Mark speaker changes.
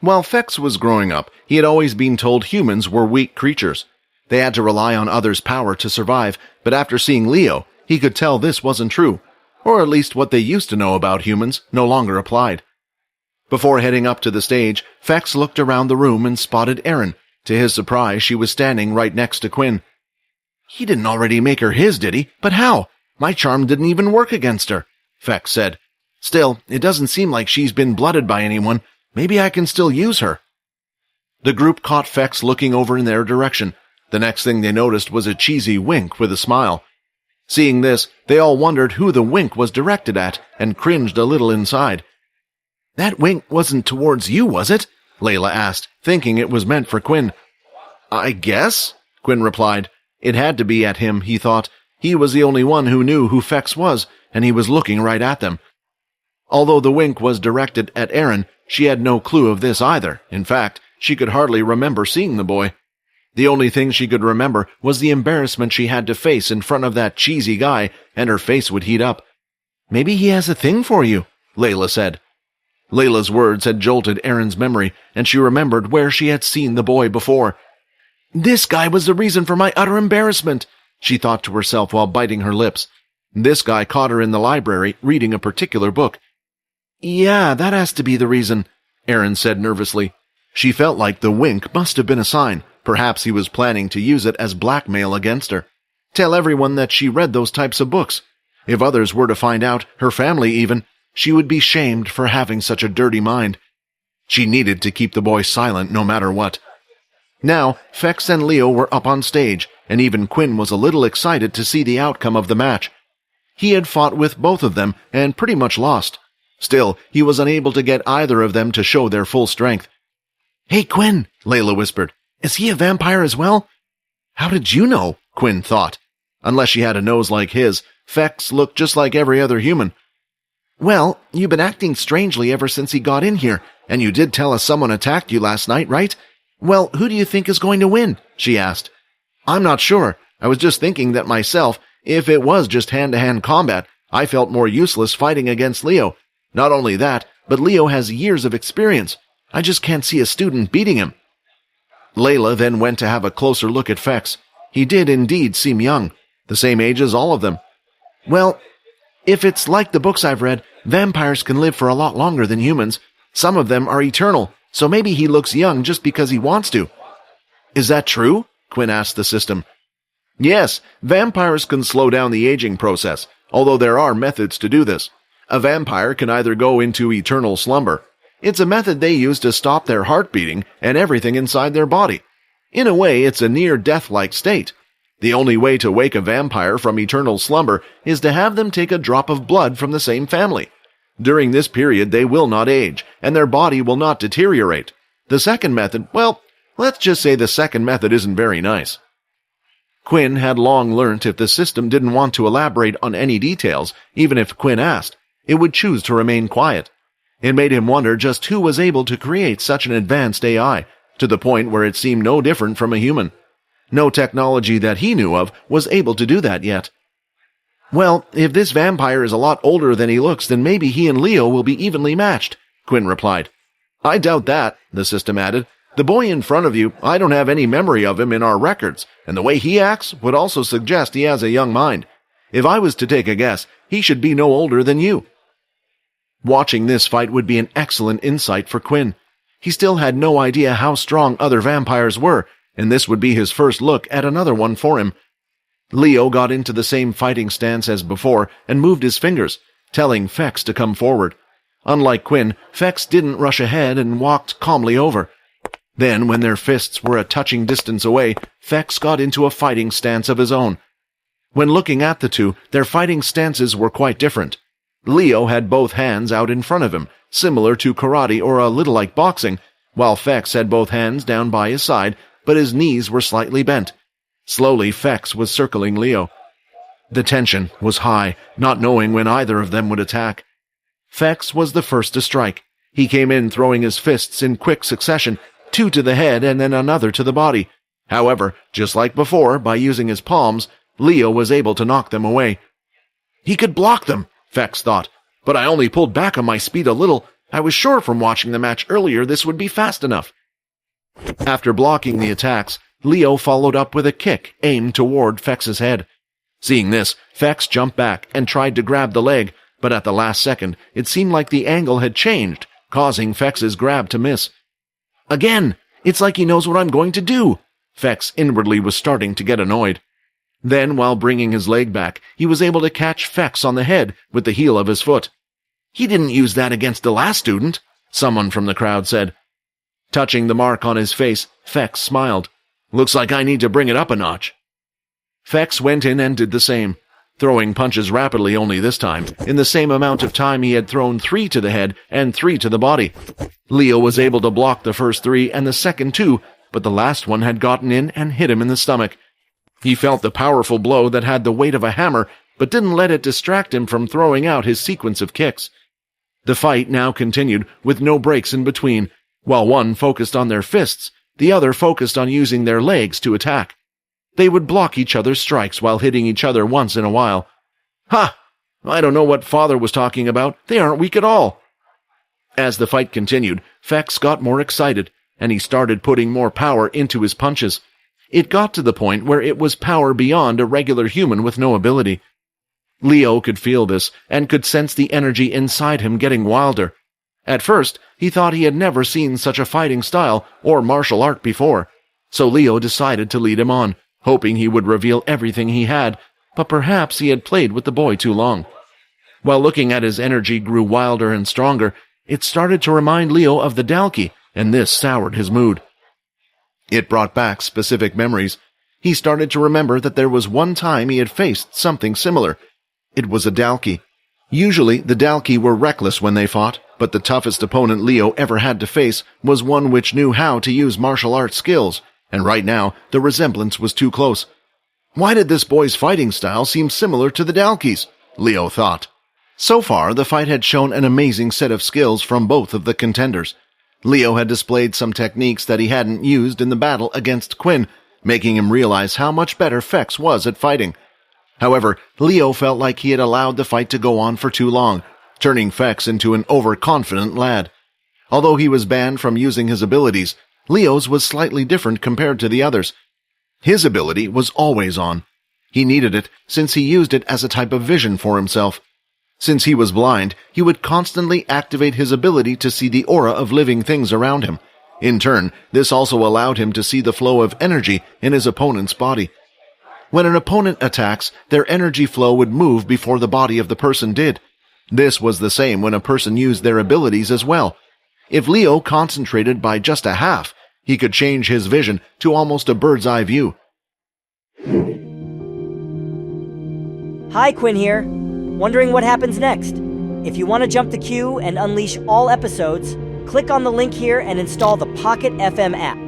Speaker 1: While Fex was growing up, he had always been told humans were weak creatures. They had to rely on others' power to survive, but after seeing Leo, he could tell this wasn't true, or at least what they used to know about humans no longer applied. Before heading up to the stage, Fex looked around the room and spotted Erin. To his surprise, she was standing right next to Quinn. "He didn't already make her his, did he? But how? My charm didn't even work against her," Fex said. "Still, it doesn't seem like she's been blooded by anyone. Maybe I can still use her." The group caught Fex looking over in their direction. The next thing they noticed was a cheesy wink with a smile. Seeing this, they all wondered who the wink was directed at and cringed a little inside. "That wink wasn't towards you, was it?" Layla asked, thinking it was meant for Quinn. "I guess," Quinn replied. It had to be at him, he thought. He was the only one who knew who Fex was, and he was looking right at them. Although the wink was directed at Erin, she had no clue of this either. In fact, she could hardly remember seeing the boy. The only thing she could remember was the embarrassment she had to face in front of that cheesy guy, and her face would heat up. "Maybe he has a thing for you," Layla said. Layla's words had jolted Erin's memory, and she remembered where she had seen the boy before. "This guy was the reason for my utter embarrassment," she thought to herself while biting her lips. This guy caught her in the library reading a particular book. "Yeah, that has to be the reason," Erin said nervously. She felt like the wink must have been a sign. Perhaps he was planning to use it as blackmail against her. Tell everyone that she read those types of books. If others were to find out, her family even, she would be shamed for having such a dirty mind. She needed to keep the boy silent no matter what. Now, Fex and Leo were up on stage, and even Quinn was a little excited to see the outcome of the match. He had fought with both of them and pretty much lost. Still, he was unable to get either of them to show their full strength. "Hey, Quinn," Layla whispered. "Is he a vampire as well?" "How did you know?" Quinn thought. Unless she had a nose like his, Fex looked just like every other human. "Well, you've been acting strangely ever since he got in here, and you did tell us someone attacked you last night, right? Well, who do you think is going to win?" she asked. "I'm not sure. I was just thinking that myself. If it was just hand-to-hand combat, I felt more useless fighting against Leo. Not only that, but Leo has years of experience. I just can't see a student beating him." Layla then went to have a closer look at Fex. He did indeed seem young, the same age as all of them. "Well, if it's like the books I've read, vampires can live for a lot longer than humans. Some of them are eternal, so maybe he looks young just because he wants to." "Is that true?" Quinn asked the system. "Yes, vampires can slow down the aging process, although there are methods to do this. A vampire can either go into eternal slumber. It's a method they use to stop their heart beating and everything inside their body. In a way, it's a near-death-like state. The only way to wake a vampire from eternal slumber is to have them take a drop of blood from the same family. During this period, they will not age, and their body will not deteriorate. The second method, well, let's just say the second method isn't very nice." Quinn had long learnt if the system didn't want to elaborate on any details, even if Quinn asked, it would choose to remain quiet. It made him wonder just who was able to create such an advanced AI, to the point where it seemed no different from a human. No technology that he knew of was able to do that yet. "Well, if this vampire is a lot older than he looks, then maybe he and Leo will be evenly matched," Quinn replied. "I doubt that," the system added. "The boy in front of you, I don't have any memory of him in our records, and the way he acts would also suggest he has a young mind. If I was to take a guess, he should be no older than you." Watching this fight would be an excellent insight for Quinn. He still had no idea how strong other vampires were, and this would be his first look at another one for him. Leo got into the same fighting stance as before and moved his fingers, telling Fex to come forward. Unlike Quinn, Fex didn't rush ahead and walked calmly over. Then, when their fists were a touching distance away, Fex got into a fighting stance of his own. When looking at the two, their fighting stances were quite different. Leo had both hands out in front of him, similar to karate or a little like boxing, while Fex had both hands down by his side, but his knees were slightly bent. Slowly, Fex was circling Leo. The tension was high, not knowing when either of them would attack. Fex was the first to strike. He came in throwing his fists in quick succession, two to the head and then another to the body. However, just like before, by using his palms, Leo was able to knock them away. He could block them, Fex thought, but I only pulled back on my speed a little. I was sure from watching the match earlier this would be fast enough. After blocking the attacks, Leo followed up with a kick aimed toward Fex's head. Seeing this, Fex jumped back and tried to grab the leg, but at the last second, it seemed like the angle had changed, causing Fex's grab to miss. Again! It's like he knows what I'm going to do! Fex inwardly was starting to get annoyed. Then, while bringing his leg back, he was able to catch Fex on the head with the heel of his foot. He didn't use that against the last student, someone from the crowd said. Touching the mark on his face, Fex smiled. Looks like I need to bring it up a notch. Fex went in and did the same, throwing punches rapidly only this time, in the same amount of time he had thrown 3 to the head and 3 to the body. Leo was able to block the first 3 and the second 2, but the last one had gotten in and hit him in the stomach. He felt the powerful blow that had the weight of a hammer, but didn't let it distract him from throwing out his sequence of kicks. The fight now continued, with no breaks in between. While one focused on their fists, the other focused on using their legs to attack. They would block each other's strikes while hitting each other once in a while. Ha! I don't know what Father was talking about. They aren't weak at all. As the fight continued, Fex got more excited, and he started putting more power into his punches. It got to the point where it was power beyond a regular human with no ability. Leo could feel this, and could sense the energy inside him getting wilder. At first, he thought he had never seen such a fighting style or martial art before, so Leo decided to lead him on, hoping he would reveal everything he had, but perhaps he had played with the boy too long. While looking at his energy grew wilder and stronger, it started to remind Leo of the Dalki, and this soured his mood. It brought back specific memories. He started to remember that there was one time he had faced something similar. It was a Dalki. Usually, the Dalki were reckless when they fought, but the toughest opponent Leo ever had to face was one which knew how to use martial arts skills, and right now, the resemblance was too close. Why did this boy's fighting style seem similar to the Dalki's? Leo thought. So far, the fight had shown an amazing set of skills from both of the contenders. Leo had displayed some techniques that he hadn't used in the battle against Quinn, making him realize how much better Fex was at fighting. However, Leo felt like he had allowed the fight to go on for too long, turning Fex into an overconfident lad. Although he was banned from using his abilities, Leo's was slightly different compared to the others. His ability was always on. He needed it since he used it as a type of vision for himself. Since he was blind, he would constantly activate his ability to see the aura of living things around him. In turn, this also allowed him to see the flow of energy in his opponent's body. When an opponent attacks, their energy flow would move before the body of the person did. This was the same when a person used their abilities as well. If Leo concentrated by just a half, he could change his vision to almost a bird's-eye view.
Speaker 2: Hi, Quinn here. Wondering what happens next? If you want to jump the queue and unleash all episodes, click on the link here and install the Pocket FM app.